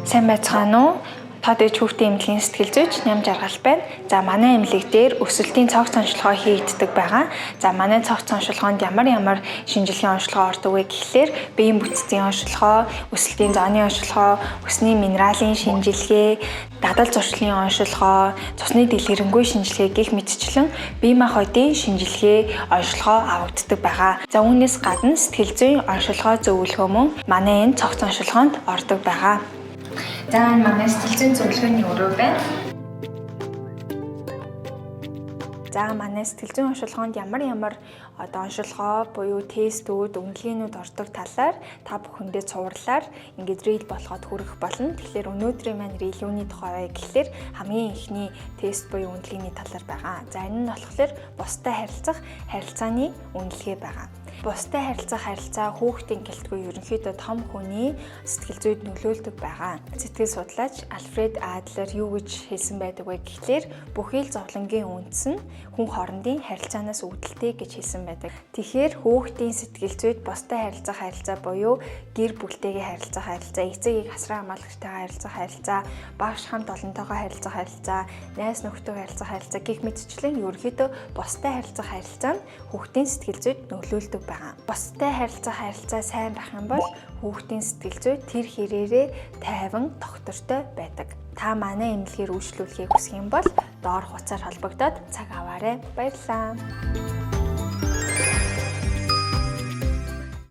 Сайн байцгаана уу? Та дэд хүүхдийн эмнэлгийн сэтгэл зүйч Ням Жаргал байна. За манай эмнэлэг дээр өсөлтийн цогц онцлогоо хийгддэг байгаа. За манай цогц онцлогоонд ямар шинжилгээний онцлогоо ордог вэ гэхлээр биеийн бүтцийн онцлогоо, өсөлтийн зооны онцлогоо, өсний минералын шинжилгээ, дадал зуршлын онцлогоо, цусны дэлгэрэнгүй шинжилгээ гэх мэтчлэн бие махбодын шинжилгээ онцлогоо авагддаг байгаа. За үүнээс гадна сэтгэл зүйн онцлогоо зөвлөгөө мөн манай энэ цогц онцлогоонд ордог байгаа. За манай сэтгэл зүйн зөвлөгөөний өрөө байна. За манай сэтгэл зүйн онцлогоонд ямар онцлогоо буюу тестүүд, үнэлгээнүүд ордог талаар та бүхэндээ цувралаар ингээд рил болгоод хүргэх болно. Тэгэхээр өнөөдрийн маань рил юуны тухай вэ гэхлээр хамгийн ихний тест буюу үнэлгээний талаар байгаа. За энэ нь болохоор бусдад харилцах харилцааны үнэлгээ байгаа. Бусдад харилцаа хүүхдийн гэлтгүй ерөнхийдөө том хүний сэтгэл зүйд нөлөөлдөг байгаа. Сэтгэл судлаач Альфред Адлер юу гэж хэлсэн байдаг вэ гэхлээр бүхий л зовлонгийн үндэс нь хүн хоорондын харилцаанаас үүдэлтэй гэж хэлсэн байдаг. Тэгэхээр хүүхдийн сэтгэл зүйд бусдад харилцах буюу гэр бүлтэйгээ харилцах харилцаа, эцэг асран хамгаалагчтайгаа харилцах харилцаа, багш хамт олонтойгоо харилцах харилцаа, найз нөхдөйгөө харилцах харилцаа гэх мэтчлэн ерөнхийдөө бусдад харилцах харилцаа нь хүүхдийн сэтгэл зүйд нөлөөлдөг байгаа. Бусдад харилцаа сайн байх юм бол хүүхдийн сэтгэл зүй тэр хэрээрээ тайван, тогтвортой байдаг. Та манай эмнэлгээр үйлчлүүлэхийг хүсэх юм бол доор хуудасаар холбогдоод цаг аваарай. Баярлалаа.